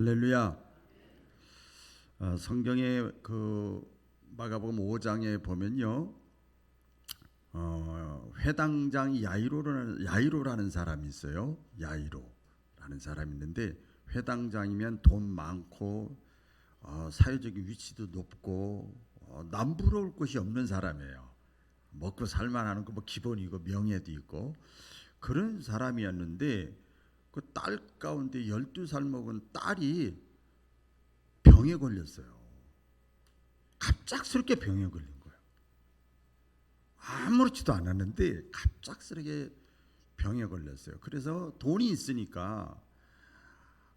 할렐루야. 성경에 마가복음 5장에 보면요, 회당장 야이로라는 사람이 있어요. 야이로라는 사람이 있는데, 회당장이면 돈 많고 사회적인 위치도 높고 남부러울 것이 없는 사람이에요. 먹고 살만하는 거 뭐 기본이고 명예도 있고 그런 사람이었는데, 그 딸 가운데 12살 먹은 딸이 병에 걸렸어요. 갑작스럽게 병에 걸린 거예요. 아무렇지도 않았는데 갑작스럽게 병에 걸렸어요. 그래서 돈이 있으니까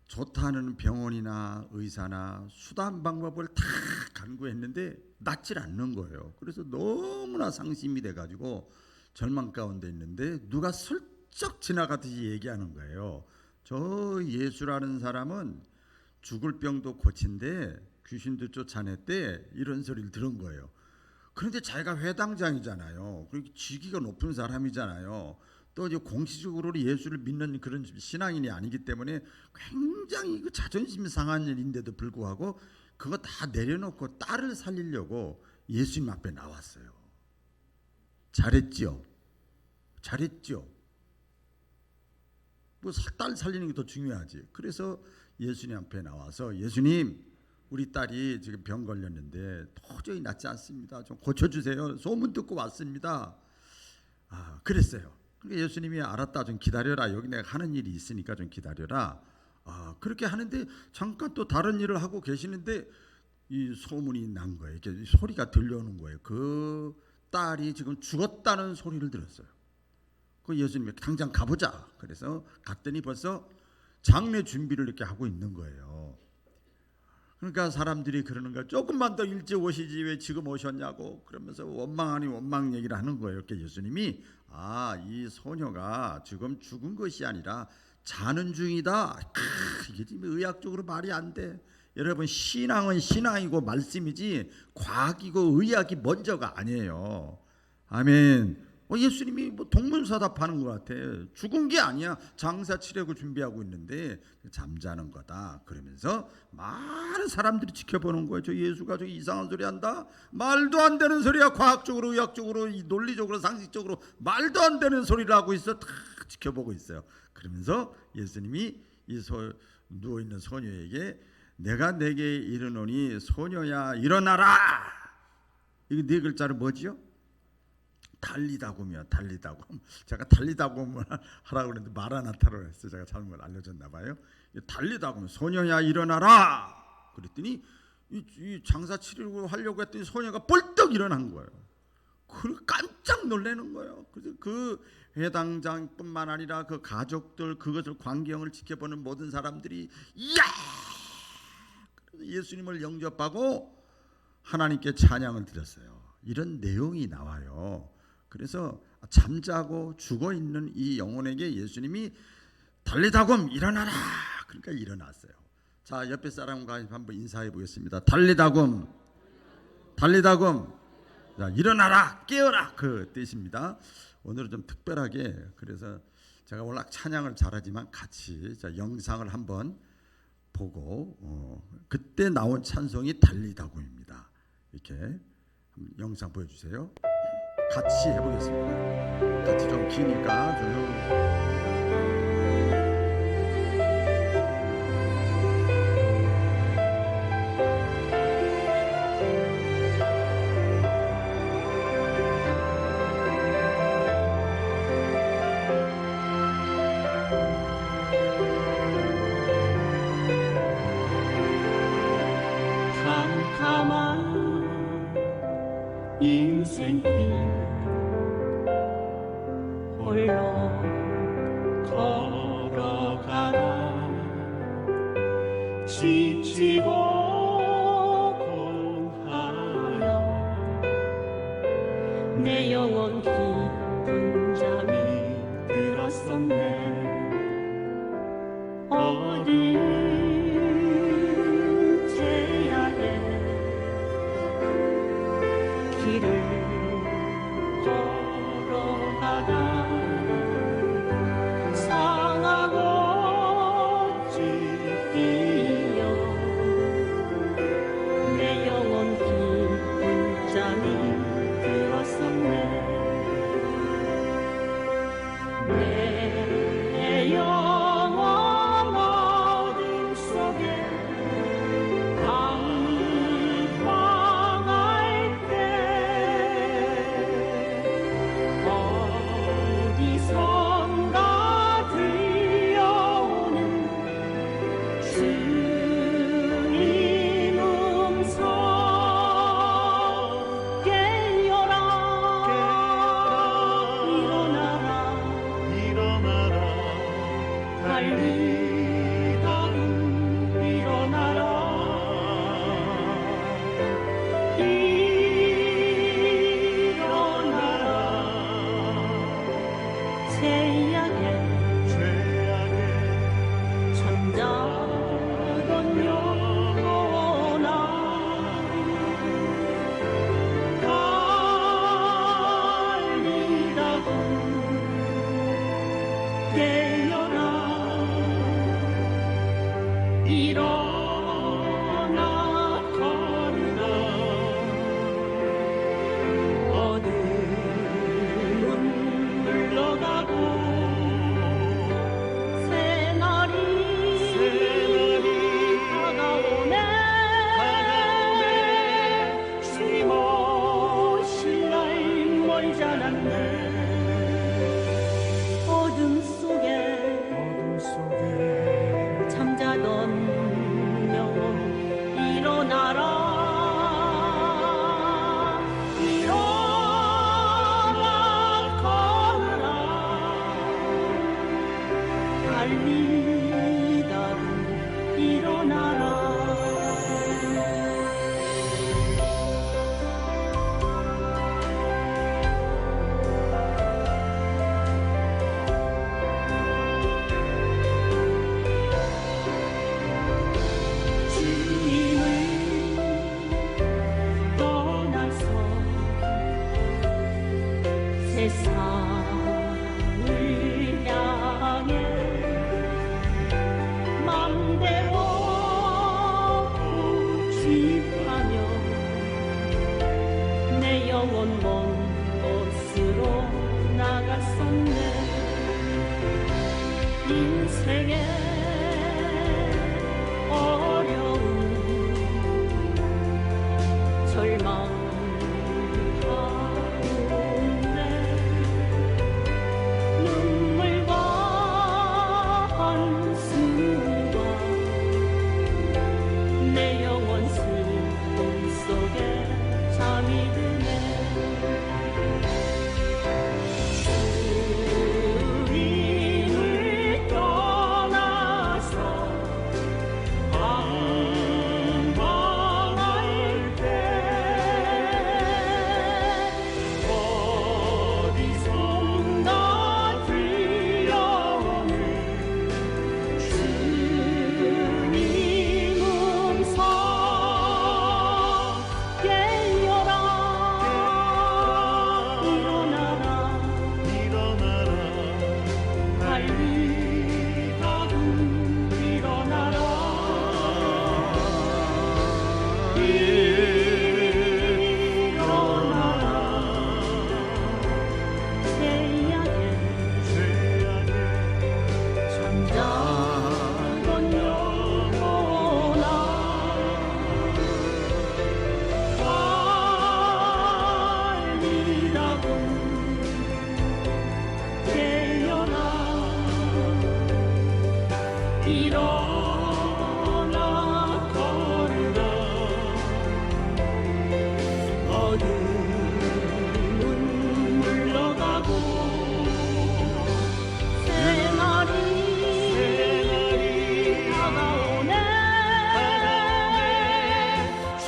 좋다는 병원이나 의사나 수단 방법을 다 간구했는데 낫질 않는 거예요. 그래서 너무나 상심이 돼가지고 절망 가운데 있는데, 누가 슬쩍 지나가듯이 얘기하는 거예요. 저 예수라는 사람은 죽을 병도 고친대, 귀신도 쫓아냈대, 이런 소리를 들은 거예요. 그런데 자기가 회당장이잖아요. 그러니까 직위가 높은 사람이잖아요. 또 이제 공식적으로 예수를 믿는 그런 신앙인이 아니기 때문에 굉장히 그 자존심 상한 일인데도 불구하고 그거 다 내려놓고 딸을 살리려고 예수님 앞에 나왔어요. 잘했죠. 뭐 딸 살리는 게 더 중요하지. 그래서 예수님 앞에 나와서, 예수님, 우리 딸이 지금 병 걸렸는데 도저히 낫지 않습니다. 좀 고쳐주세요. 소문 듣고 왔습니다. 그랬어요. 그러니까 예수님이 알았다, 좀 기다려라. 여기 내가 하는 일이 있으니까 좀 기다려라. 그렇게 하는데 잠깐 또 다른 일을 하고 계시는데 이 소문이 난 거예요. 이렇게 소리가 들려오는 거예요. 그 딸이 지금 죽었다는 소리를 들었어요. 그 예수님이 당장 가보자. 그래서 갔더니 벌써 장례 준비를 이렇게 하고 있는 거예요. 그러니까 사람들이 그러는 거야. 조금만 더 일찍 오시지 왜 지금 오셨냐고. 그러면서 원망 아닌 원망 얘기를 하는 거예요. 이렇게 예수님이 이 소녀가 지금 죽은 것이 아니라 자는 중이다. 이게 지금 의학적으로 말이 안 돼. 여러분, 신앙은 신앙이고 말씀이지 과학이고 의학이 먼저가 아니에요. 아멘. 예수님이 뭐 동문서답하는 것 같아. 죽은 게 아니야. 장사 치려고 준비하고 있는데 잠자는 거다. 그러면서 많은 사람들이 지켜보는 거예요. 저 예수가 저 이상한 소리 한다. 말도 안 되는 소리야. 과학적으로, 의학적으로, 논리적으로, 상식적으로 말도 안 되는 소리를 하고 있어. 다 지켜보고 있어요. 그러면서 예수님이 누워있는 소녀에게, 내가 내게 이르노니 소녀야 일어나라. 이게 네 글자로 뭐지요? 달리다곰이요. 달리다곰. 제가 달리다곰을 하라고 그랬는데 마라나타로 했어요. 제가 잘못 알려줬나 봐요. 달리다곰, 소녀야 일어나라. 그랬더니 이 장사 치려고 하려고 했더니 소녀가 벌떡 일어난 거예요. 그 깜짝 놀라는 거예요. 그래서 그 회당장뿐만 아니라 그 가족들, 그것을 광경을 지켜보는 모든 사람들이 이야! 예수님을 영접하고 하나님께 찬양을 드렸어요. 이런 내용이 나와요. 그래서 잠자고 죽어있는 이 영혼에게 예수님이 달리다곰 일어나라. 그러니까 일어났어요. 자, 옆에 사람과 한번 인사해 보겠습니다. 달리다곰, 자, 일어나라, 깨어라, 그 뜻입니다. 오늘은 좀 특별하게, 그래서 제가 워낙 찬양을 잘하지만 같이 영상을 한번 보고 그때 나온 찬송이 달리다곰입니다. 이렇게 영상 보여주세요. 같이 해보겠습니다. 같이 좀 기니까 인생길 홀로 걸어가다 지치고 공하여 내 영혼 깊은 잠이 들었었네. 어디째야 해 길을 걸어가다 상하고 찢기어 일어나 걸으라 어둠은 물러가고 새날이 다가오네 주님 오실 날 멀지 않았네 어둠 속에 잠자던 영혼 일어나라 일어나 걸으라 달리다가 일어나라 주님을 떠나서 세상을 향해 맘대로 고집하며 내 영혼 먼 곳으로 나갔었네 인생의 어려움 절망 가운데 눈물과 한숨과 내 영혼 슬픔 속에 잠이 드네 주님을 떠나서 방황할 때 어디선가 들려오는 주님 음성 깨어라 일어나라 달리다가 일어나라 일어나라 새야게 잠자던 영혼아 달리다가 깨어나 일어나 걸으라 어둠은 물러가고 새날이 다가오네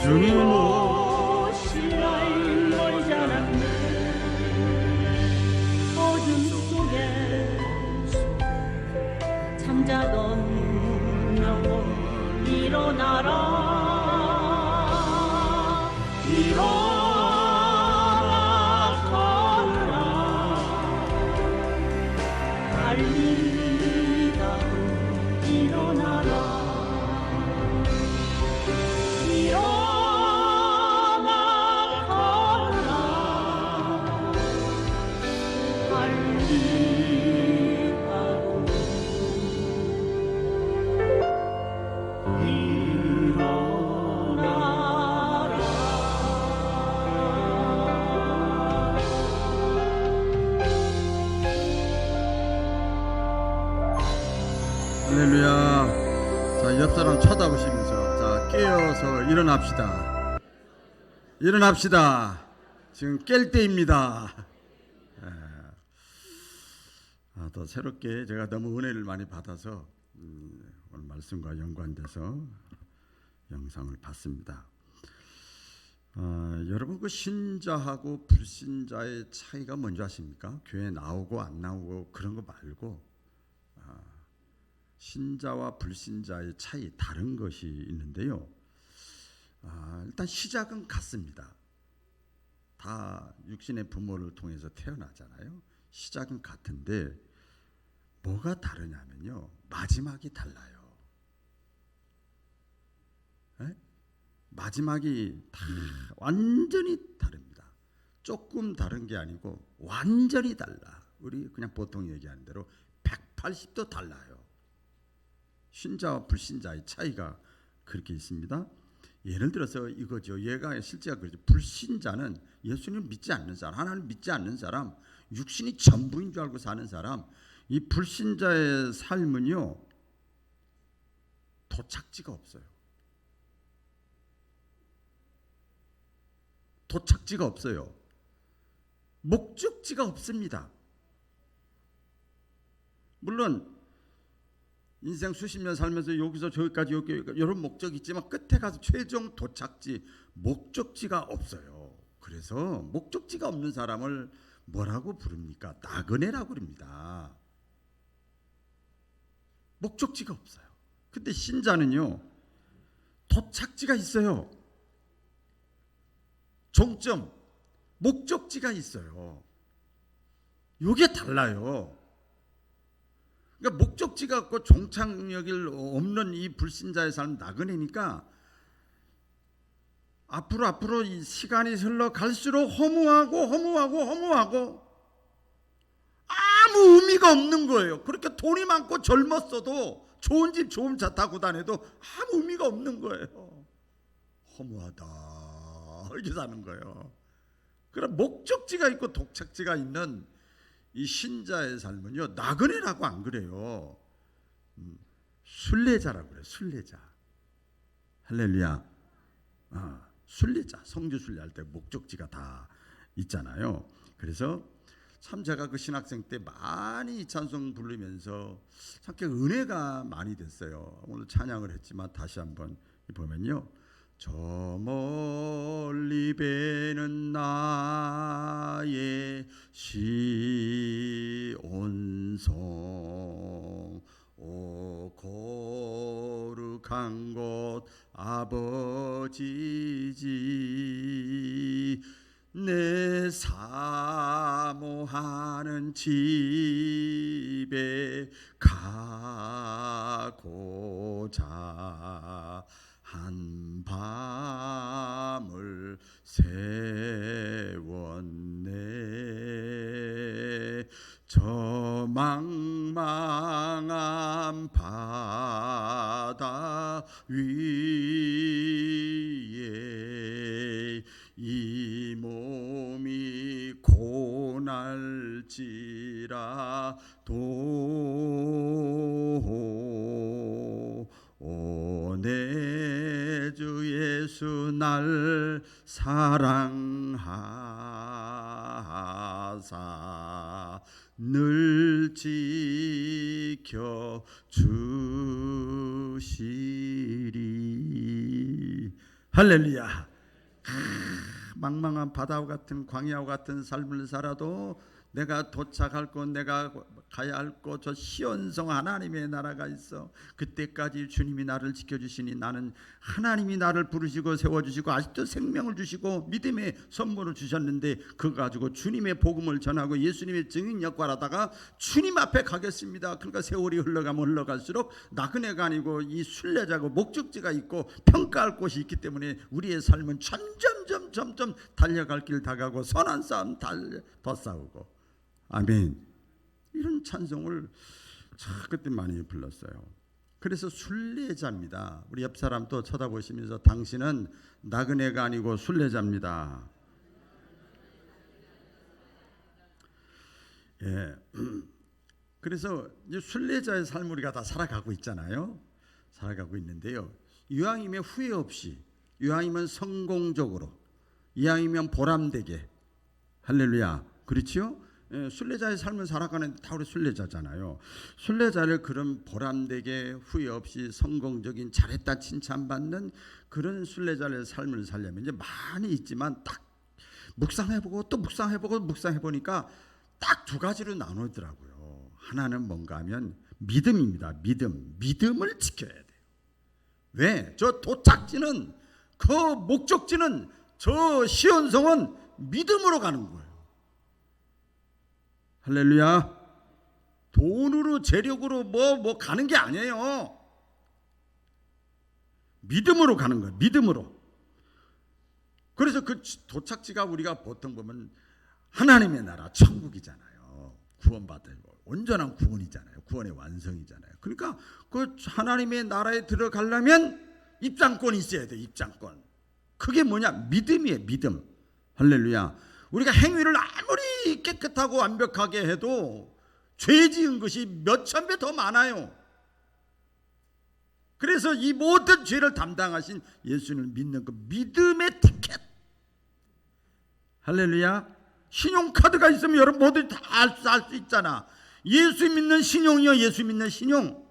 주님 오실 날 멀지 않았네 어둠 속에 잠자던 영혼 일어나라 일어나 걸으라 달리다가 일어나라 일어나 걸으라 할렐루야. 자, 옆 사람 쳐다보시면서 자, 깨어서 일어납시다. 일어납시다. 지금 깰 때입니다. 더 새롭게 제가 너무 은혜를 많이 받아서 오늘 말씀과 연관돼서 영상을 봤습니다. 여러분 그 신자하고 불신자의 차이가 뭔지 아십니까? 교회 나오고 안 나오고 그런 거 말고 신자와 불신자의 차이 다른 것이 있는데요. 일단 시작은 같습니다. 다 육신의 부모를 통해서 태어나잖아요. 시작은 같은데 뭐가 다르냐면요, 마지막이 달라요. 마지막이 다 완전히 다릅니다. 조금 다른 게 아니고 완전히 달라. 우리 그냥 보통 얘기하는 대로 180도 달라요. 신자와 불신자의 차이가 그렇게 있습니다. 예를 들어서 이거죠. 얘가 실제가 그렇죠. 불신자는 예수님을 믿지 않는 사람, 하나님 믿지 않는 사람, 육신이 전부인 줄 알고 사는 사람, 이 불신자의 삶은요 도착지가 없어요. 도착지가 없어요. 목적지가 없습니다. 물론 인생 수십 년 살면서 여기서 저기까지 여기 이런 목적이 있지만 끝에 가서 최종 도착지, 목적지가 없어요. 그래서 목적지가 없는 사람을 뭐라고 부릅니까? 나그네라고 부릅니다. 목적지가 없어요. 근데 신자는요 도착지가 있어요. 종점, 목적지가 있어요. 이게 달라요. 그러니까 목적지가 없고 종착역이 없는 이 불신자의 삶, 나그네니까 앞으로 이 시간이 흘러갈수록 허무하고 아무 의미가 없는 거예요. 그렇게 돈이 많고 젊었어도 좋은 집 좋은 차 타고 다녀도 아무 의미가 없는 거예요. 허무하다 이렇게 사는 거예요. 그럼 목적지가 있고 도착지가 있는 이 신자의 삶은요 나그네라고 안 그래요. 순례자라고 그래요. 순례자. 할렐루야. 순례자. 성주 순례할 때 목적지가 다 있잖아요. 그래서 참 제가 그 신학생 때 많이 이 찬송 부르면서 참 은혜가 많이 됐어요. 오늘 찬양을 했지만 다시 한번 보면요. 저 멀리 배는 나의 시온성 오 거룩한 곳 아버지지 내 사모하는 집에 가고자 한 밤을 세웠네 저 망망한 바다 위에 이 몸이 고날지라도 오 내 주 예수 날 사랑하사 늘 지켜 주시리. 할렐루야. 망망한 바다와 같은 광야와 같은 삶을 살아도 내가 도착할 곳, 내가 가야 할 곳, 저 시온성 하나님의 나라가 있어. 그때까지 주님이 나를 지켜주시니 나는 하나님이 나를 부르시고 세워주시고 아직도 생명을 주시고 믿음의 선물을 주셨는데 그거 가지고 주님의 복음을 전하고 예수님의 증인 역할하다가 주님 앞에 가겠습니다. 그러니까 세월이 흘러가면 흘러갈수록 나그네가 아니고 이 순례자고 목적지가 있고 평가할 곳이 있기 때문에 우리의 삶은 점점 달려갈 길 다가고 선한 싸움 더 싸우고 아멘. 이런 찬송을 그때 많이 불렀어요. 그래서 순례자입니다. 우리 옆 사람 또 쳐다보시면서 당신은 나그네가 아니고 순례자입니다. 예. 그래서 이제 순례자의 삶을 우리가 다 살아가고 있잖아요. 살아가고 있는데요. 이왕이면 후회 없이, 이왕이면 성공적으로, 이왕이면 보람되게. 할렐루야. 그렇지요? 순례자의 삶을 살아가는데 다 우리 순례자잖아요. 순례자를 그런 보람되게 후회 없이 성공적인 잘했다 칭찬받는 그런 순례자의 삶을 살려면 이제 많이 있지만 딱 묵상해보고 또 묵상해보니까 딱 두 가지로 나누더라고요. 하나는 뭔가 하면 믿음입니다. 믿음을 지켜야 돼요. 왜? 저 도착지는 그 목적지는 저 시온성은 믿음으로 가는 거예요. 할렐루야. 돈으로 재력으로 뭐 가는 게 아니에요. 믿음으로 가는 거예요. 믿음으로. 그 도착지가 우리가 보통 보면 하나님의 나라 천국이잖아요. 구원받고 온전한 구원이잖아요. 구원의 완성이잖아요. 그러니까 그 하나님의 나라에 들어가려면 입장권이 있어야 돼. 입장권. 그게 뭐냐? 믿음이에요. 믿음. 할렐루야. 우리가 행위를 아무리 깨끗하고 완벽하게 해도 죄 지은 것이 몇천 배 더 많아요. 그래서 이 모든 죄를 담당하신 예수님을 믿는 그 믿음의 티켓. 할렐루야. 신용카드가 있으면 여러분 모두 다 알 수 있잖아. 예수 믿는 신용이요. 예수 믿는 신용.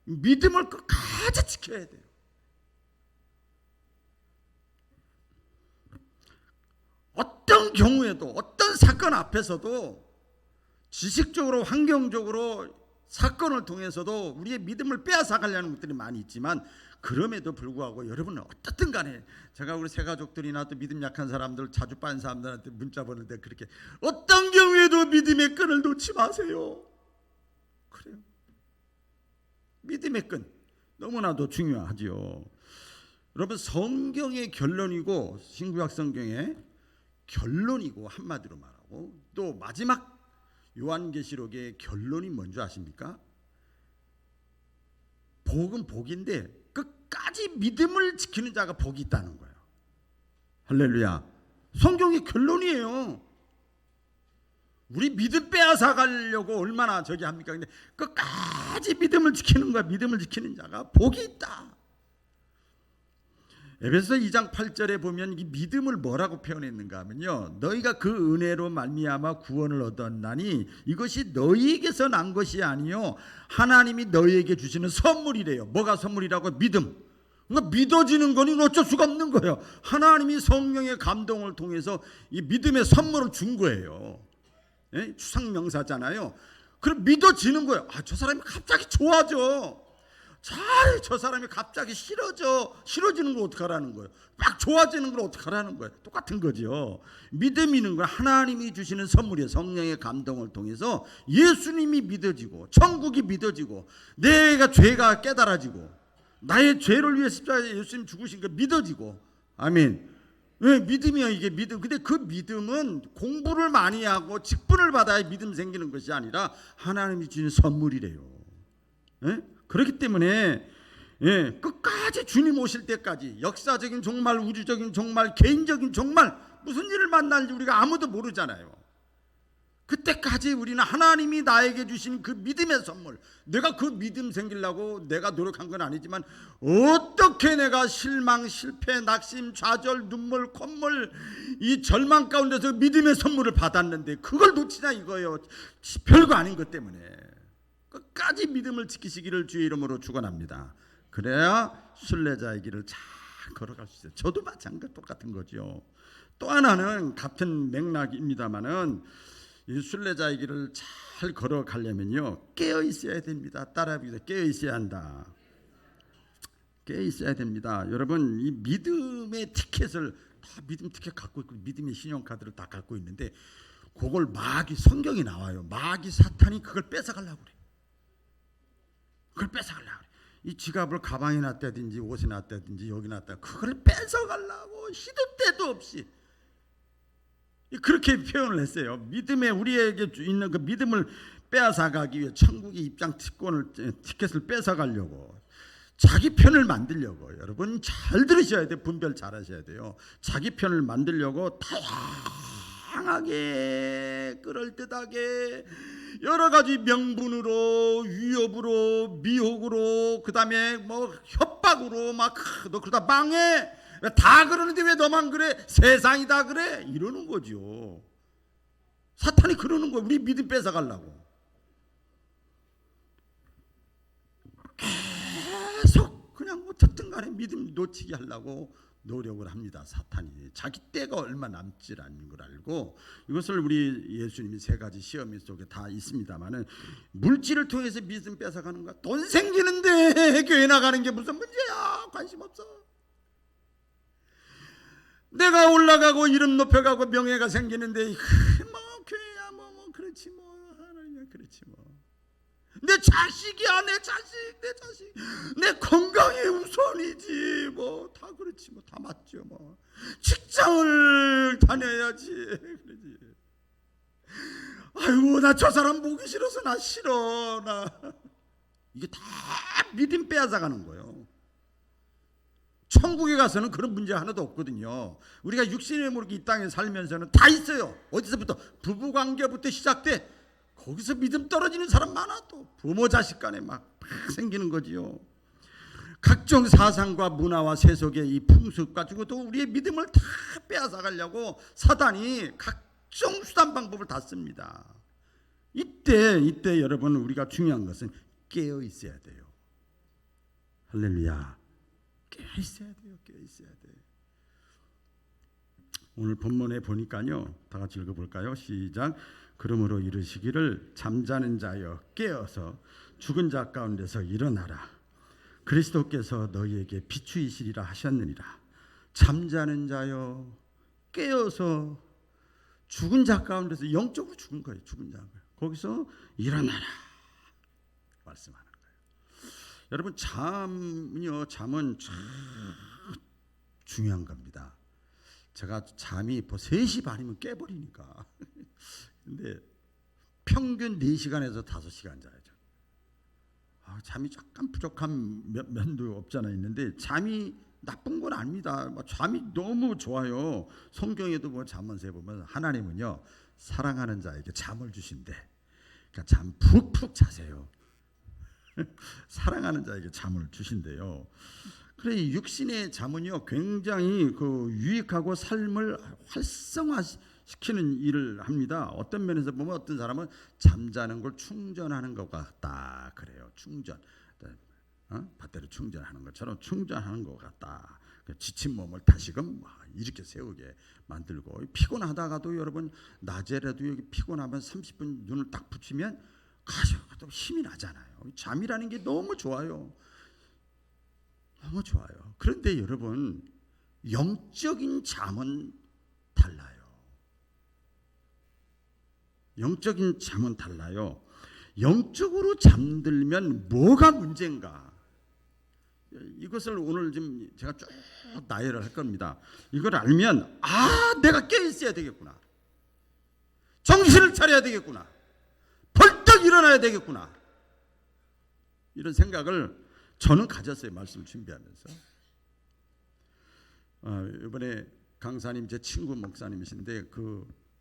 믿음을 끝까지 지켜야 돼요. 어떤 경우에도 어떤 사건 앞에서도 지식적으로 환경적으로 사건을 통해서도 우리의 믿음을 빼앗아가려는 것들이 많이 있지만 그럼에도 불구하고 여러분은 어떻든 간에 제가 우리 새 가족들이나 또 믿음 약한 사람들 자주 빠진 사람들한테 문자 보는데 그렇게 어떤 경우에도 믿음의 끈을 놓지 마세요. 그래요. 믿음의 끈 너무나도 중요하지요. 여러분 성경의 결론이고 신구약 성경의 결론이고 한마디로 말하고 또 마지막 요한계시록의 결론이 뭔지 아십니까? 복은 복인데 끝까지 믿음을 지키는 자가 복이 있다는 거예요. 할렐루야. 성경의 결론이에요. 우리 믿음 빼앗아 가려고 얼마나 저기 합니까? 근데 끝까지 믿음을 지키는 거야. 믿음을 지키는 자가 복이 있다. 에베소서 2장 8절에 보면 이 믿음을 뭐라고 표현했는가 하면요, 너희가 그 은혜로 말미암아 구원을 얻었나니 이것이 너희에게서 난 것이 아니요 하나님이 너희에게 주시는 선물이래요. 뭐가 선물이라고? 믿음. 그러니까 믿어지는 거니 어쩔 수가 없는 거예요. 하나님이 성령의 감동을 통해서 이 믿음의 선물을 준 거예요. 예? 추상명사잖아요. 그럼 믿어지는 거예요. 아, 저 사람이 갑자기 좋아져. 저 사람이 갑자기 싫어지는 걸 어떡하라는 거예요? 막 좋아지는 걸 어떡하라는 거예요? 똑같은 거죠. 믿음이는 건 하나님이 주시는 선물이에요. 성령의 감동을 통해서 예수님이 믿어지고 천국이 믿어지고 내가 죄가 깨달아지고 나의 죄를 위해 십자가에 예수님 죽으신 거 믿어지고. 아멘. 왜? 믿음이요. 이게 믿음. 근데 그 믿음은 공부를 많이 하고 직분을 받아야 믿음 생기는 것이 아니라 하나님이 주신 선물이래요. 예? 그렇기 때문에 끝까지 주님 오실 때까지 역사적인 종말, 우주적인 종말, 개인적인 종말 무슨 일을 만날지 우리가 아무도 모르잖아요. 그때까지 우리는 하나님이 나에게 주신 그 믿음의 선물, 내가 그 믿음 생기려고 내가 노력한 건 아니지만 어떻게 내가 실망, 실패, 낙심, 좌절, 눈물, 콧물 이 절망 가운데서 믿음의 선물을 받았는데 그걸 놓치냐 이거예요. 별거 아닌 것 때문에. 끝까지 믿음을 지키시기를 주의 이름으로 축원합니다. 그래야 순례자의 길을 잘 걸어갈 수 있어요. 저도 마찬가지 똑같은 거죠. 또 하나는 같은 맥락입니다만은 이 순례자의 길을 잘 걸어가려면요 깨어 있어야 됩니다. 따라합니다. 깨어 있어야 한다. 깨어 있어야 됩니다. 여러분 이 믿음의 티켓을 다 믿음 티켓 갖고 있고 믿음의 신용카드를 다 갖고 있는데 그걸 마귀 성경이 나와요. 마귀 사탄이 그걸 뺏어가려고 그래. 그걸 뺏어가려고 그래. 이 지갑을 가방에 놨다든지 옷에 놨다든지 여기 놨다 그걸 뺏어가려고 시도 때도 없이 그렇게 표현을 했어요. 믿음에 우리에게 있는 그 믿음을 빼앗아가기 위해 천국의 입장 티켓을 뺏어가려고 자기 편을 만들려고. 여러분 잘 들으셔야 돼요. 분별 잘 하셔야 돼요. 자기 편을 만들려고 다양하게 그럴듯하게 여러 가지 명분으로 위협으로 미혹으로 그다음에 뭐 협박으로 막 너 그러다 망해 다 그러는데 왜 너만 그래? 세상이 다 그래? 이러는 거죠. 사탄이 그러는 거예요. 우리 믿음 뺏어가려고 계속 그냥 어쨌든 간에 믿음 놓치게 하려고 노력을 합니다. 사탄이 자기 때가 얼마 남지 않는 걸 알고. 이것을 우리 예수님이 세 가지 시험 속에 다 있습니다만은 물질을 통해서 믿음 뺏어가는 거야. 돈 생기는데 교회 나가는 게 무슨 문제야? 관심 없어. 내가 올라가고 이름 높여가고 명예가 생기는데 뭐 교회야 뭐 그렇지 뭐 하나님이야 그렇지 뭐. 내 자식이야 내 자식 내 건강이 우선이지 뭐 다 그렇지 뭐 다 맞죠 뭐. 직장을 다녀야지. 그러지. 아이고 나 저 사람 보기 싫어서 나 싫어. 나 이게 다 믿음 빼앗아가는 거예요. 천국에 가서는 그런 문제 하나도 없거든요. 우리가 육신의 모르게 이 땅에 살면서는 다 있어요. 어디서부터 부부관계부터 시작돼. 거기서 믿음 떨어지는 사람 많아. 또 부모 자식 간에 막 생기는 거지요. 각종 사상과 문화와 세속의 이 풍습 가지고도 우리의 믿음을 다 빼앗아가려고 사단이 각종 수단 방법을 다 씁니다. 이때 여러분 우리가 중요한 것은 깨어 있어야 돼요. 할렐루야. 깨어 있어야 돼요. 깨어 있어야 돼. 오늘 본문에 보니까요. 다 같이 읽어볼까요? 시작. 그러므로 이르시기를 잠자는 자여 깨어서 죽은 자 가운데서 일어나라. 그리스도께서 너희에게 비추이시리라 하셨느니라. 잠자는 자여 깨어서 죽은 자 가운데서 영적으로 죽은 거예요. 죽은 자 거기서 일어나라 말씀하는 거예요. 여러분 잠은 참 중요한 겁니다. 제가 잠이 3시 반이면 깨버리니까. 근데 평균 4시간에서 5시간 자야죠. 잠이 약간 부족한 면도 없잖아 있는데 잠이 나쁜 건 아닙니다. 잠이 너무 좋아요. 성경에도 잠언서에 보면 하나님은요 사랑하는 자에게 잠을 주신대. 그러니까 잠 푹푹 자세요. 사랑하는 자에게 잠을 주신대요. 그래 육신의 잠은요 굉장히 유익하고 삶을 활성화시키는 일을 합니다. 어떤 면에서 보면 어떤 사람은 잠자는 걸 충전하는 것 같다 그래요. 충전, 배터리 충전하는 것처럼 충전하는 것 같다. 지친 몸을 다시금 이렇게 세우게 만들고 피곤하다가도 여러분 낮에라도 여기 피곤하면 30분 눈을 딱 붙이면 가셔도 힘이 나잖아요. 잠이라는 게 너무 좋아요. 너무 좋아요. 그런데 여러분 영적인 잠은 달라요. 영적인 잠은 달라요. 영적으로 잠들면 뭐가 문제인가? 이것을 오늘 좀 제가 쭉 나열을 할 겁니다. 이걸 알면 내가 깨어 있어야 되겠구나. 정신을 차려야 되겠구나. 벌떡 일어나야 되겠구나. 이런 생각을 저는 가졌어요. 말씀을 준비하면서. 이번에 강사님 제 친구 목사님이신데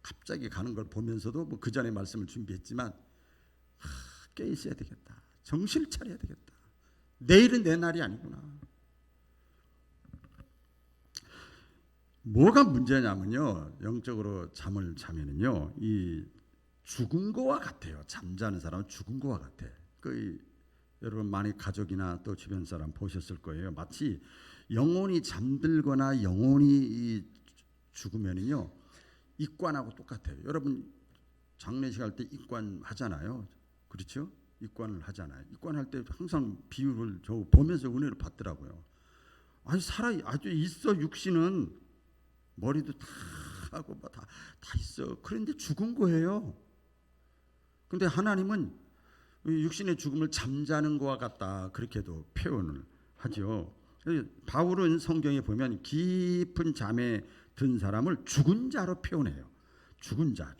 갑자기 가는 걸 보면서도 그 전에 말씀을 준비했지만 깨어 있어야 되겠다. 정신을 차려야 되겠다. 내일은 내 날이 아니구나. 뭐가 문제냐면요. 영적으로 잠을 자면은요. 이 죽은 거와 같아요. 잠자는 사람은 죽은 거와 같아. 여러분 많이 가족이나 또 주변 사람 보셨을 거예요. 마치 영혼이 잠들거나 영혼이 죽으면은요. 입관하고 똑같아요. 여러분 장례식 할 때 입관 하잖아요. 그렇죠? 입관을 하잖아요. 입관할 때 항상 비유를 저 보면서 은혜를 받더라고요. 아주 있어. 육신은 머리도 다 하고 다 있어. 그런데 죽은 거예요. 근데 하나님은 육신의 죽음을 잠자는 것과 같다. 그렇게도 표현을 하죠. 바울은 성경에 보면 깊은 잠에 든 사람을 죽은 자로 표현해요. 죽은 자.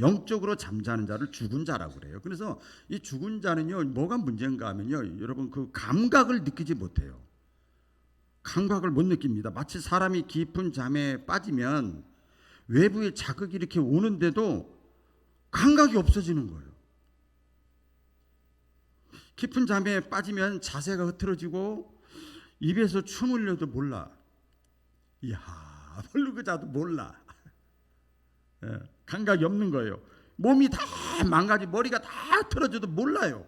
영적으로 잠자는 자를 죽은 자라고 그래요. 그래서 이 죽은 자는요, 뭐가 문제인가 하면요, 여러분 감각을 느끼지 못해요. 감각을 못 느낍니다. 마치 사람이 깊은 잠에 빠지면 외부의 자극이 이렇게 오는데도 감각이 없어지는 거예요. 깊은 잠에 빠지면 자세가 흐트러지고 입에서 춤 흘려도 몰라. 이야, 모르고 자도 몰라. 감각이 없는 거예요. 몸이 다 망가지고 머리가 다 틀어져도 몰라요.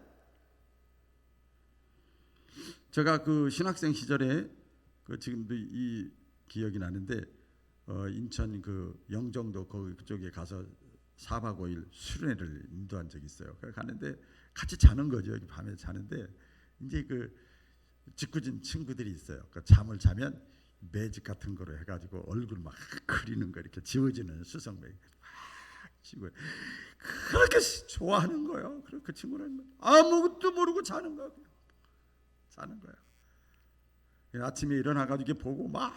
제가 신학생 시절에 지금도 이 기억이 나는데 인천 영종도 그쪽에 가서 4박 5일 수련회를 인도한 적이 있어요. 가는데 같이 자는 거죠. 여기 밤에 자는데 이제 짓궂은 친구들이 있어요. 잠을 자면 매직 같은 거로 해가지고 얼굴 막 그리는 거 이렇게 지워지는 수성매 막 지워 그렇게 좋아하는 거예요. 그 친구는 아무것도 모르고 자는 거예요. 자는 거예요. 아침에 일어나가지고 보고 막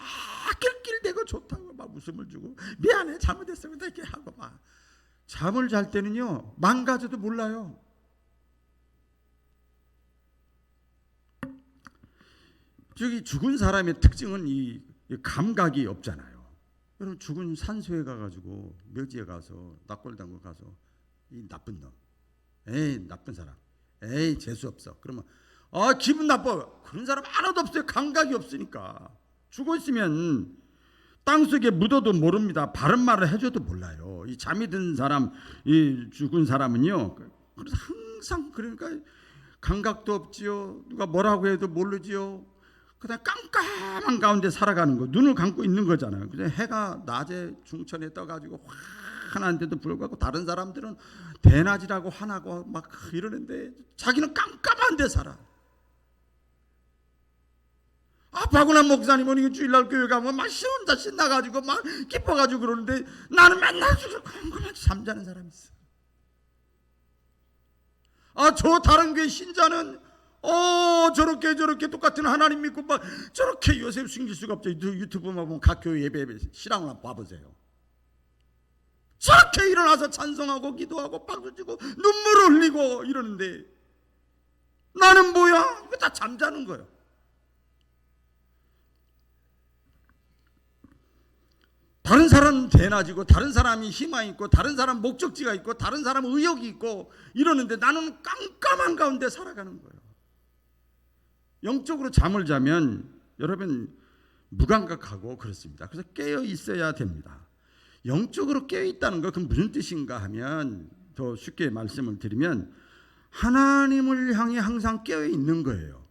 낄낄대고 좋다고 막 웃음을 주고 미안해 잘못했어 이렇게 하고 막 잠을 잘 때는요 망가져도 몰라요. 저기 죽은 사람의 특징은 이 감각이 없잖아요. 여러분 죽은 산소에 가가지고 묘지에 가서 납골당고 가서 이 나쁜 놈, 에이 나쁜 사람, 에이 재수 없어. 그러면 기분 나빠. 그런 사람 하나도 없어요. 감각이 없으니까. 죽어 있으면 땅 속에 묻어도 모릅니다. 바른 말을 해줘도 몰라요. 이 잠이 든 사람, 이 죽은 사람은요. 그래서 항상 그러니까 감각도 없지요. 누가 뭐라고 해도 모르지요. 그냥 깜깜한 가운데 살아가는 거. 눈을 감고 있는 거잖아요. 그래서 해가 낮에 중천에 떠가지고 환한데도 불구하고 다른 사람들은 대낮이라고 화나고 막 이러는데 자기는 깜깜한 데 살아. 박은환 목사님은 주일날 교회 가면 막 혼자 신나가지고 막 기뻐가지고 그러는데 나는 맨날 깜깜하게 잠자는 사람이 있어. 저 다른 교회 신자는 저렇게 똑같은 하나님 믿고 막 저렇게 요셉 숨길 수가 없죠. 유튜브만 보면 각 교회 예배 실황을 한번 봐보세요. 저렇게 일어나서 찬송하고 기도하고 박수치고 눈물을 흘리고 이러는데 나는 뭐야? 다 잠자는 거예요. 다른 사람은 대낮이고 다른 사람이 희망이 있고 다른 사람 목적지가 있고 다른 사람은 의욕이 있고 이러는데 나는 깜깜한 가운데 살아가는 거예요. 영적으로 잠을 자면 여러분 무감각하고 그렇습니다. 그래서 깨어 있어야 됩니다. 영적으로 깨어 있다는 거 그건 무슨 뜻인가 하면 더 쉽게 말씀을 드리면 하나님을 향해 항상 깨어 있는 거예요.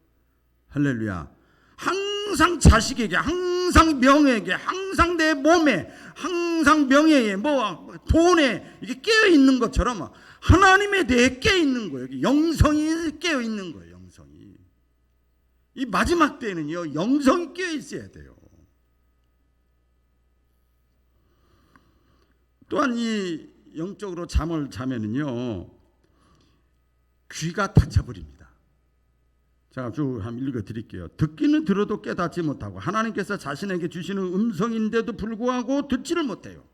할렐루야. 항상 자식에게, 항상 명예에게, 항상 내 몸에, 항상 명예에, 돈에 이게 깨어 있는 것처럼 하나님에 대해 깨어 있는 거예요. 영성이 깨어 있는 거예요. 영성이. 이 마지막 때는요, 영성이 깨어 있어야 돼요. 또한 이 영적으로 잠을 자면은요, 귀가 닫혀버립니다. 자, 쭉 한번 읽어드릴게요. 듣기는 들어도 깨닫지 못하고 하나님께서 자신에게 주시는 음성인데도 불구하고 듣지를 못해요.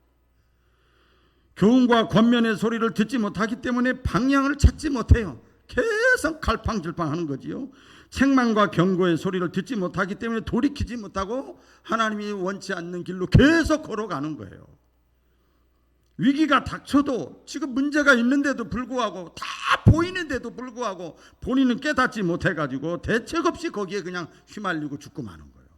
교훈과 권면의 소리를 듣지 못하기 때문에 방향을 찾지 못해요. 계속 갈팡질팡하는 거지요. 책망과 경고의 소리를 듣지 못하기 때문에 돌이키지 못하고 하나님이 원치 않는 길로 계속 걸어가는 거예요. 위기가 닥쳐도 지금 문제가 있는데도 불구하고 다 보이는데도 불구하고 본인은 깨닫지 못해가지고 대책 없이 거기에 그냥 휘말리고 죽고 마는 거예요.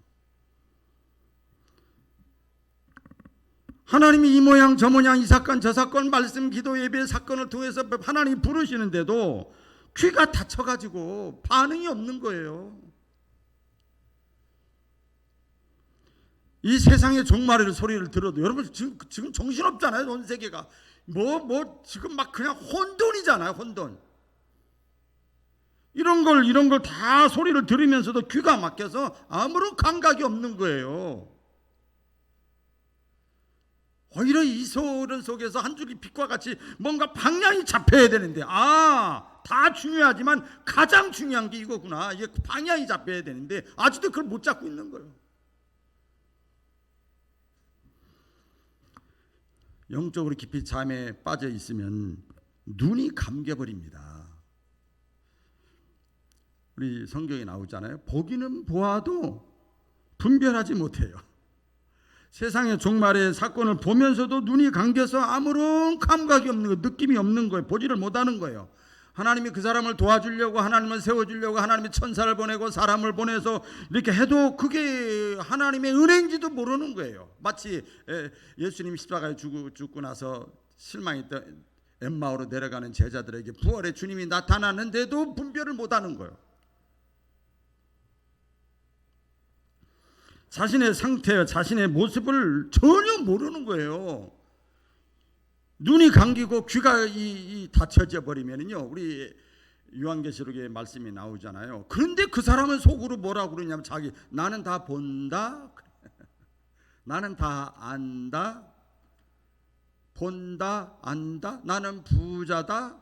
하나님이 이 모양 저 모양 이 사건 저 사건 말씀 기도 예배 사건을 통해서 하나님이 부르시는데도 귀가 닫혀가지고 반응이 없는 거예요. 이 세상의 종말의 소리를 들어도 여러분 지금 정신없잖아요. 온 세계가 지금 막 그냥 혼돈이잖아요. 혼돈. 이런 걸 다 소리를 들으면서도 귀가 막혀서 아무런 감각이 없는 거예요. 오히려 이 소리 속에서 한 줄기 빛과 같이 뭔가 방향이 잡혀야 되는데 다 중요하지만 가장 중요한 게 이거구나. 이게 방향이 잡혀야 되는데 아직도 그걸 못 잡고 있는 거예요. 영적으로 깊이 잠에 빠져 있으면 눈이 감겨버립니다. 우리 성경에 나오잖아요. 보기는 보아도 분별하지 못해요. 세상의 종말의 사건을 보면서도 눈이 감겨서 아무런 감각이 없는 거예요. 느낌이 없는 거예요. 보지를 못하는 거예요. 하나님이 그 사람을 도와주려고 하나님을 세워주려고 하나님이 천사를 보내고 사람을 보내서 이렇게 해도 그게 하나님의 은혜인지도 모르는 거예요. 마치 예수님이 십자가에 죽고 나서 실망했던 엠마오로 내려가는 제자들에게 부활의 주님이 나타났는데도 분별을 못하는 거예요. 자신의 상태와 자신의 모습을 전혀 모르는 거예요. 눈이 감기고 귀가 닫혀져 버리면요, 우리 요한계시록에 말씀이 나오잖아요. 그런데 그 사람은 속으로 뭐라고 그러냐면 나는 다 본다, 나는 다 안다, 본다, 안다, 나는 부자다.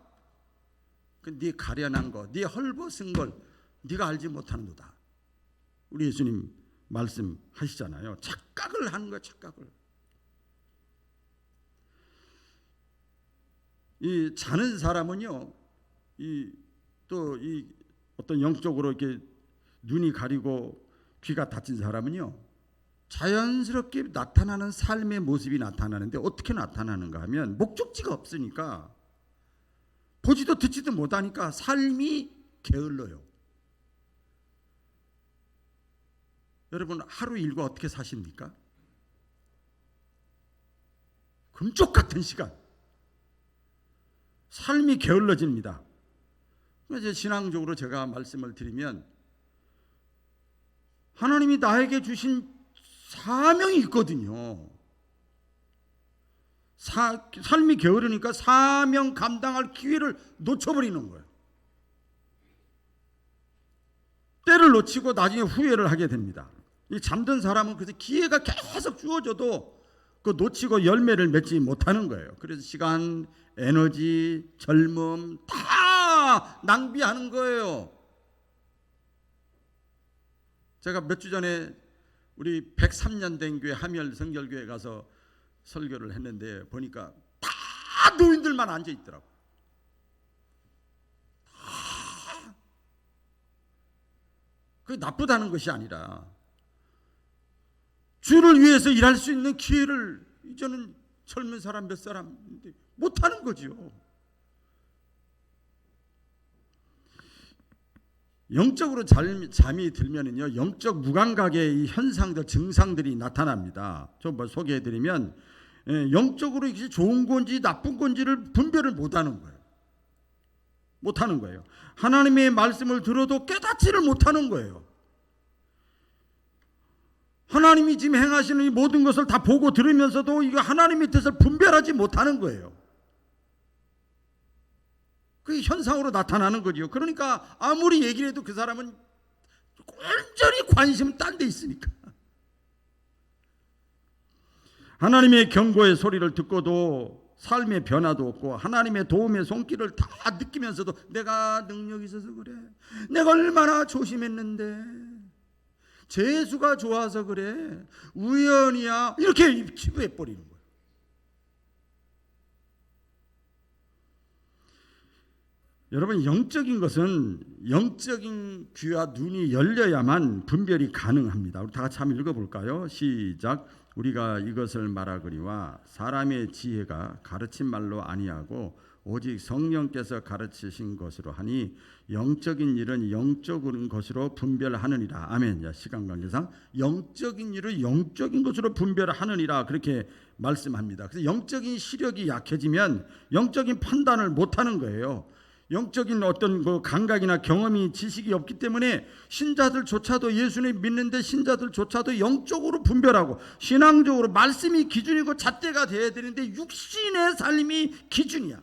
네 가련한 거, 네 헐벗은 걸 네가 알지 못하는도다. 우리 예수님 말씀하시잖아요. 착각을 하는 거예요. 착각을. 이 자는 사람은요, 이 어떤 영적으로 이렇게 눈이 가리고 귀가 닫힌 사람은요, 자연스럽게 나타나는 삶의 모습이 나타나는데 어떻게 나타나는가 하면 목적지가 없으니까 보지도 듣지도 못하니까 삶이 게을러요. 여러분 하루 일과 어떻게 사십니까? 금쪽 같은 시간. 삶이 게을러집니다. 이제 신앙적으로 제가 말씀을 드리면 하나님이 나에게 주신 사명이 있거든요. 삶이 게으르니까 사명 감당할 기회를 놓쳐버리는 거예요. 때를 놓치고 나중에 후회를 하게 됩니다. 이 잠든 사람은 그래서 기회가 계속 주어져도 그 놓치고 열매를 맺지 못하는 거예요. 그래서 시간, 에너지, 젊음 다 낭비하는 거예요. 제가 몇 주 전에 우리 103년 된 교회 하멸 성결교회 가서 설교를 했는데 보니까 다 노인들만 앉아 있더라고. 그게 나쁘다는 것이 아니라 주를 위해서 일할 수 있는 기회를 이제는 젊은 사람 몇 사람 못하는 거죠. 영적으로 잠이 들면은요, 영적 무감각의 이 현상들, 증상들이 나타납니다. 좀 소개해드리면, 영적으로 이것이 좋은 건지 나쁜 건지를 분별을 못하는 거예요. 못하는 거예요. 하나님의 말씀을 들어도 깨닫지를 못하는 거예요. 하나님이 지금 행하시는 이 모든 것을 다 보고 들으면서도 이거 하나님의 뜻을 분별하지 못하는 거예요. 그게 현상으로 나타나는 거죠. 그러니까 아무리 얘기를 해도 그 사람은 온전히 관심은 딴 데 있으니까. 하나님의 경고의 소리를 듣고도 삶의 변화도 없고 하나님의 도움의 손길을 다 느끼면서도 내가 능력이 있어서 그래, 내가 얼마나 조심했는데, 재수가 좋아서 그래, 우연이야, 이렇게 치부해버리는 거예요. 여러분, 영적인 것은 영적인 귀와 눈이 열려야만 분별이 가능합니다. 우리 다 같이 한번 읽어볼까요? 시작. 우리가 이것을 말하거니와 사람의 지혜가 가르친 말로 아니하고 오직 성령께서 가르치신 것으로 하니 영적인 일은 영적인 것으로 분별하느니라. 아멘. 시간 관계상 영적인 일은 영적인 것으로 분별하느니라 그렇게 말씀합니다. 그래서 영적인 시력이 약해지면 영적인 판단을 못하는 거예요. 영적인 어떤 그 감각이나 경험이 지식이 없기 때문에 신자들조차도 예수님 믿는데 신자들조차도 영적으로 분별하고 신앙적으로 말씀이 기준이고 잣대가 돼야 되는데 육신의 삶이 기준이야.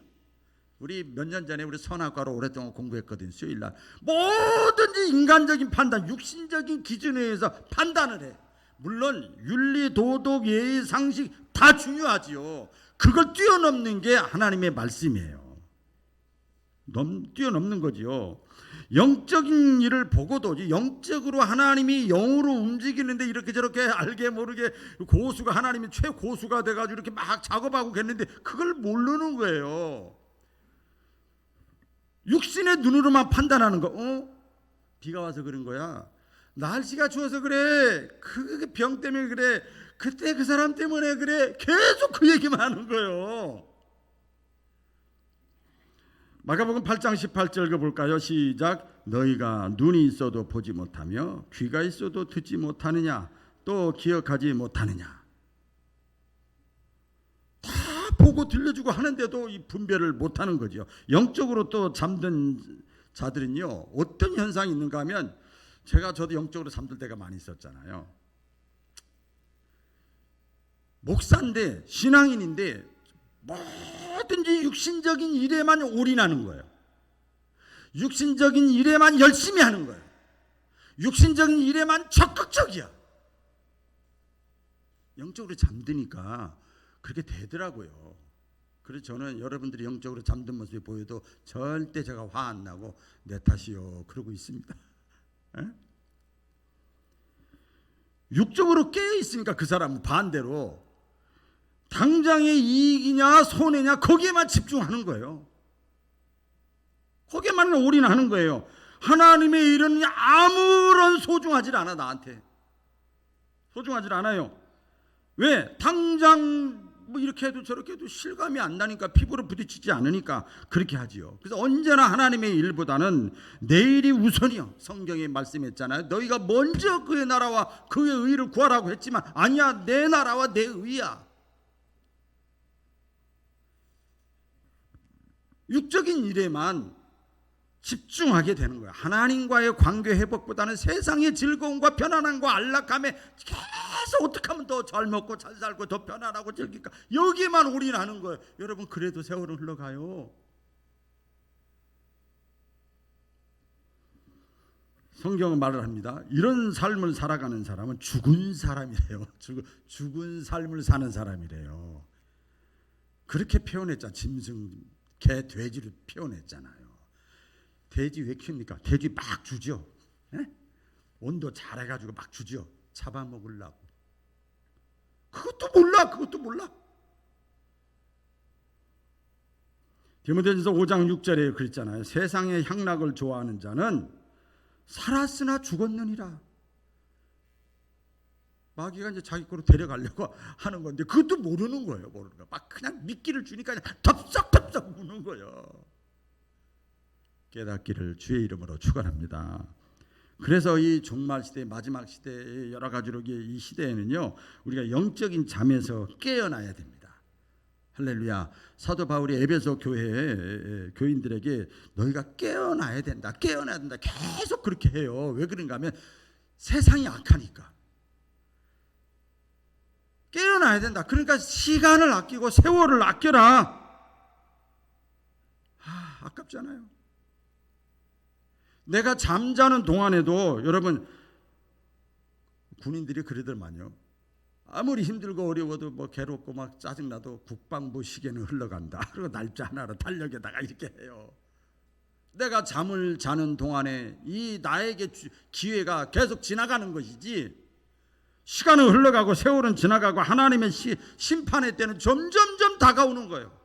우리 몇 년 전에 우리 선악과로 오랫동안 공부했거든요. 수요일날 뭐든지 인간적인 판단, 육신적인 기준에 의해서 판단을 해. 물론 윤리, 도덕, 예의, 상식 다 중요하지요. 그걸 뛰어넘는 게 하나님의 말씀이에요. 뛰어넘는 거지요. 영적인 일을 보고도 영적으로 하나님이 영으로 움직이는데 이렇게 저렇게 알게 모르게 고수가 하나님이 최고수가 돼가지고 이렇게 막 작업하고 했는데 그걸 모르는 거예요. 육신의 눈으로만 판단하는 거. 비가 와서 그런 거야, 날씨가 추워서 그래, 그 병 때문에 그래, 그때 그 사람 때문에 그래, 계속 그 얘기만 하는 거예요. 마가복음 8장 18절 읽어볼까요? 시작. 너희가 눈이 있어도 보지 못하며 귀가 있어도 듣지 못하느냐, 또 기억하지 못하느냐. 다 보고 들려주고 하는데도 이 분별을 못하는 거죠. 영적으로 또 잠든 자들은요, 어떤 현상이 있는가 하면, 저도 영적으로 잠들 때가 많이 있었잖아요. 목사인데 신앙인인데 뭐든지 육신적인 일에만 올인하는 거예요. 육신적인 일에만 열심히 하는 거예요. 육신적인 일에만 적극적이야. 영적으로 잠드니까 그렇게 되더라고요. 그래서 저는 여러분들이 영적으로 잠든 모습이 보여도 절대 제가 화 안 나고 내 탓이요 그러고 있습니다. 에? 육적으로 깨어 있으니까 그 사람은 반대로 당장의 이익이냐 손해냐 거기에만 집중하는 거예요. 거기에만 올인하는 거예요. 하나님의 일은 아무런 소중하지 않아. 나한테 소중하지 않아요. 왜? 당장 뭐 이렇게 해도 저렇게 해도 실감이 안 나니까, 피부로 부딪히지 않으니까 그렇게 하지요. 그래서 언제나 하나님의 일보다는 내 일이 우선이요. 성경에 말씀했잖아요. 너희가 먼저 그의 나라와 그의 의를 구하라고 했지만 아니야, 내 나라와 내 의야. 육적인 일에만 집중하게 되는 거예요. 하나님과의 관계 회복보다는 세상의 즐거움과 편안함과 안락함에 계속 어떻게 하면 더 잘 먹고 잘 살고 더 편안하고 즐길까, 여기에만 올인하는 거예요. 여러분, 그래도 세월은 흘러가요. 성경은 말을 합니다. 이런 삶을 살아가는 사람은 죽은 사람이래요. 죽은 삶을 사는 사람이래요. 그렇게 표현했잖아. 짐승, 개, 돼지를 표현했잖아요. 돼지 왜 키웁니까? 돼지 막 주죠. 에? 온도 잘해가지고 막 주죠. 잡아먹으려고. 그것도 몰라. 디모데전서 5장 6절에 그랬잖아요. 세상의 향락을 좋아하는 자는 살았으나 죽었느니라. 마귀가 이제 자기 거로 데려가려고 하는 건데 그것도 모르는 거예요. 모르는 거. 막 그냥 미끼를 주니까 그냥 덥석덥석 무는 거예요. 깨닫기를 주의 이름으로 축원합니다. 그래서 이 종말 시대, 마지막 시대, 여러 가지로 이 시대에는요, 우리가 영적인 잠에서 깨어나야 됩니다. 할렐루야. 사도 바울이 에베소 교회 교인들에게 너희가 깨어나야 된다, 깨어나야 된다, 계속 그렇게 해요. 왜 그런가 하면 세상이 악하니까. 깨어나야 된다. 그러니까 시간을 아끼고 세월을 아껴라. 아깝잖아요. 내가 잠자는 동안에도, 여러분, 군인들이 그러더만요. 아무리 힘들고 어려워도 뭐 괴롭고 막 짜증나도 국방부 시계는 흘러간다. 그리고 날짜 하나로 달력에다가 이렇게 해요. 내가 잠을 자는 동안에 이 나에게 기회가 계속 지나가는 것이지, 시간은 흘러가고 세월은 지나가고 하나님의 심판의 때는 점점점 다가오는 거예요.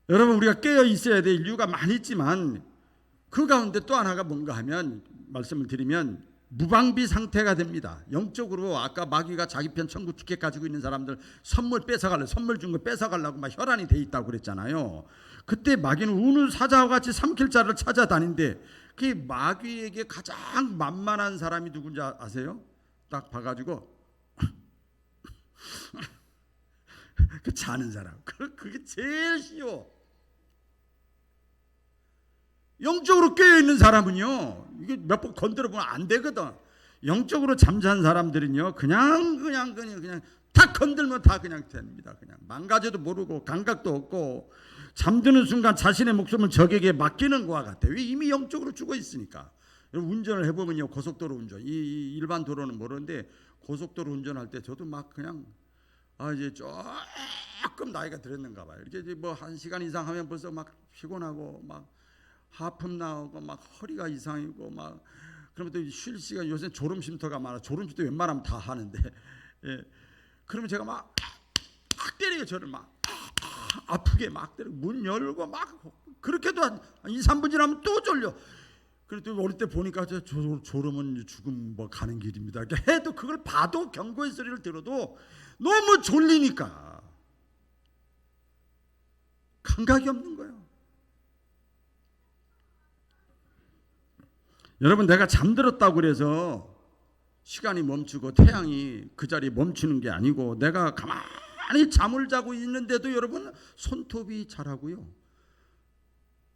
여러분, 우리가 깨어 있어야 될 이유가 많이 있지만 그 가운데 또 하나가 뭔가 하면, 말씀을 드리면 무방비 상태가 됩니다. 영적으로 아까 마귀가 자기 편 천국 티켓 가지고 있는 사람들 선물 준 거 뺏어가려고 막 혈안이 돼 있다고 그랬잖아요. 그때 마귀는 우는 사자와 같이 삼킬 자를 찾아다닌데, 그 마귀에게 가장 만만한 사람이 누군지 아세요? 딱 봐가지고 그 자는 사람. 그게 제일 쉬워. 영적으로 깨어있는 사람은요, 이게 몇 번 건드려 보면 안 되거든. 영적으로 잠잔 사람들은요, 그냥 다 건들면 다 그냥 됩니다. 그냥 망가져도 모르고 감각도 없고, 잠드는 순간 자신의 목숨을 적에게 맡기는 것과 같아요. 이미 영적으로 죽어 있으니까. 운전을 해보면요, 고속도로 운전, 이 일반 도로는 모르는데 고속도로 운전할 때 저도 막 그냥 이제 조금 나이가 들었는가 봐요. 이렇게 뭐 1시간 이상 하면 벌써 막 피곤하고 막 하품 나오고 막 허리가 이상이고 막, 그러면 또 쉴 시간, 요새 졸음 쉼터가 많아. 졸음 쉼터 웬만하면 다 하는데, 예. 그러면 제가 막 때리고 저를 막 아프게 막 때리고 문 열고 막, 그렇게도 한 2, 3분 지나면 또 졸려. 그래도 어릴 때 보니까 졸음은 죽음 뭐 가는 길입니다. 이렇게 해도, 그걸 봐도, 경고의 소리를 들어도 너무 졸리니까 감각이 없는 거예요. 여러분, 내가 잠들었다고 그래서 시간이 멈추고 태양이 그 자리에 멈추는 게 아니고, 내가 가만히 잠을 자고 있는데도 여러분, 손톱이 자라고요,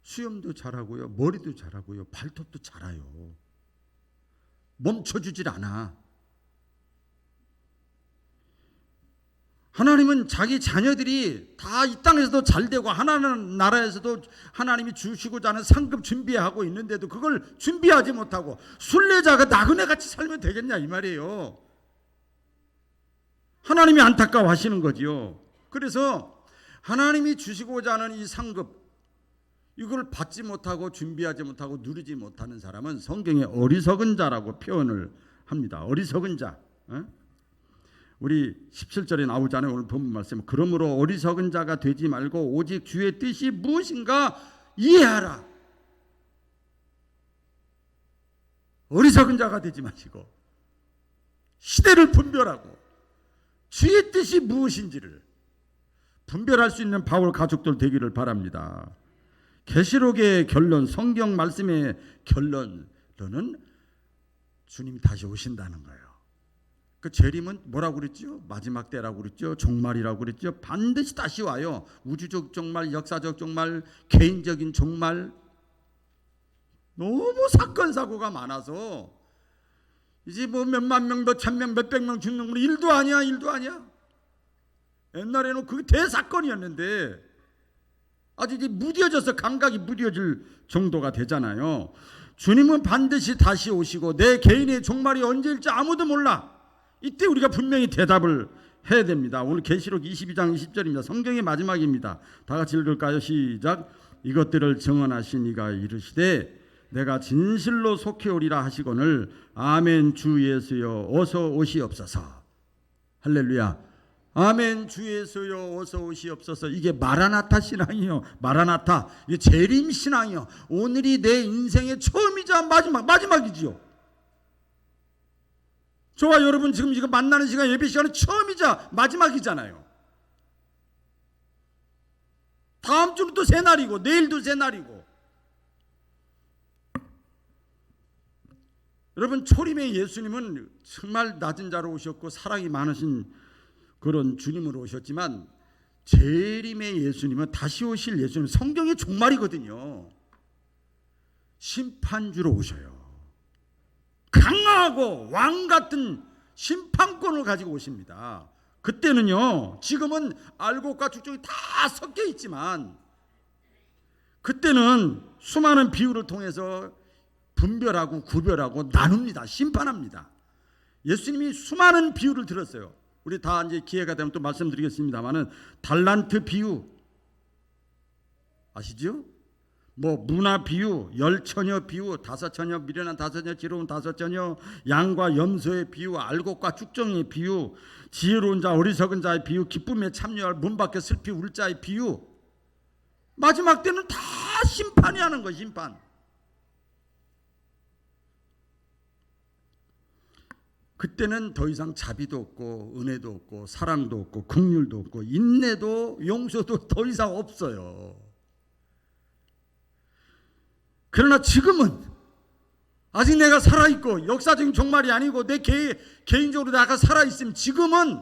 수염도 자라고요, 머리도 자라고요, 발톱도 자라요. 멈춰주질 않아. 하나님은 자기 자녀들이 다 이 땅에서도 잘되고 하나님 나라에서도 하나님이 주시고자 하는 상급 준비하고 있는데도 그걸 준비하지 못하고 순례자가 나그네같이 살면 되겠냐 이 말이에요. 하나님이 안타까워하시는 거지요. 그래서 하나님이 주시고자 하는 이 상급, 이걸 받지 못하고 준비하지 못하고 누리지 못하는 사람은 성경에 어리석은 자라고 표현을 합니다. 어리석은 자. 우리 17절에 나오잖아요. 오늘 본문 말씀. 그러므로 어리석은 자가 되지 말고 오직 주의 뜻이 무엇인가 이해하라. 어리석은 자가 되지 마시고 시대를 분별하고 주의 뜻이 무엇인지를 분별할 수 있는 바울 가족들 되기를 바랍니다. 계시록의 결론, 성경 말씀의 결론은 주님 다시 오신다는 거예요. 그 재림은 뭐라고 그랬죠? 마지막 때라고 그랬죠? 종말이라고 그랬죠? 반드시 다시 와요. 우주적 종말, 역사적 종말, 개인적인 종말. 너무 사건 사고가 많아서 이제 뭐 몇만 명, 몇천 명, 몇백 명 죽는 건 일도 아니야. 옛날에는 그게 대사건이었는데 아주 이제 무뎌져서 감각이 무뎌질 정도가 되잖아요. 주님은 반드시 다시 오시고 내 개인의 종말이 언제일지 아무도 몰라. 이때 우리가 분명히 대답을 해야 됩니다. 오늘 계시록 22장 20절입니다. 성경의 마지막입니다. 다 같이 읽을까요? 시작. 이것들을 증언하신 이가 이르시되 내가 진실로 속히 오리라 하시거늘 아멘 주 예수여 어서 오시옵소서. 할렐루야. 아멘 주 예수여 어서 오시옵소서. 이게 마라나타 신앙이요. 마라나타. 이게 재림 신앙이요. 오늘이 내 인생의 처음이자 마지막이지요. 저와 여러분 지금 이거 만나는 시간 예배 시간은 처음이자 마지막이잖아요. 다음 주는 또 새 날이고 내일도 새 날이고. 여러분 초림의 예수님은 정말 낮은 자로 오셨고 사랑이 많으신 그런 주님으로 오셨지만 재림의 예수님은 다시 오실 예수님 성경의 종말이거든요. 심판주로 오셔요. 강하고 왕 같은 심판권을 가지고 오십니다. 그때는요, 지금은 알곡과 죽종이 다 섞여 있지만 그때는 수많은 비유를 통해서 분별하고 구별하고 나눕니다. 심판합니다. 예수님이 수많은 비유를 들었어요. 우리 다 이제 기회가 되면 또 말씀드리겠습니다만은 달란트 비유 아시죠? 뭐 문화 비유, 열처녀 비유, 다섯처녀, 미련한 다섯처녀, 지혜로운 다섯처녀, 양과 염소의 비유, 알곡과 죽정의 비유, 지혜로운 자, 어리석은 자의 비유, 기쁨에 참여할 문 밖에 슬피 울 자의 비유. 마지막 때는 다 심판이 하는 거예요. 심판. 그때는 더 이상 자비도 없고 은혜도 없고 사랑도 없고 긍휼도 없고 인내도 용서도 더 이상 없어요. 그러나 지금은 아직 내가 살아있고 역사적인 종말이 아니고 내 개인적으로 내가 살아있으면 지금은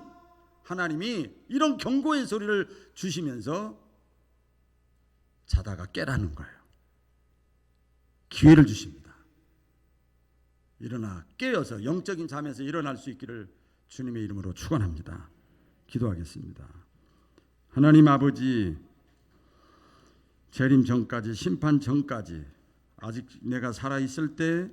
하나님이 이런 경고의 소리를 주시면서 자다가 깨라는 거예요. 기회를 주십니다. 일어나 깨어서 영적인 잠에서 일어날 수 있기를 주님의 이름으로 축원합니다. 기도하겠습니다. 하나님 아버지, 재림 전까지 심판 전까지 아직 내가 살아있을 때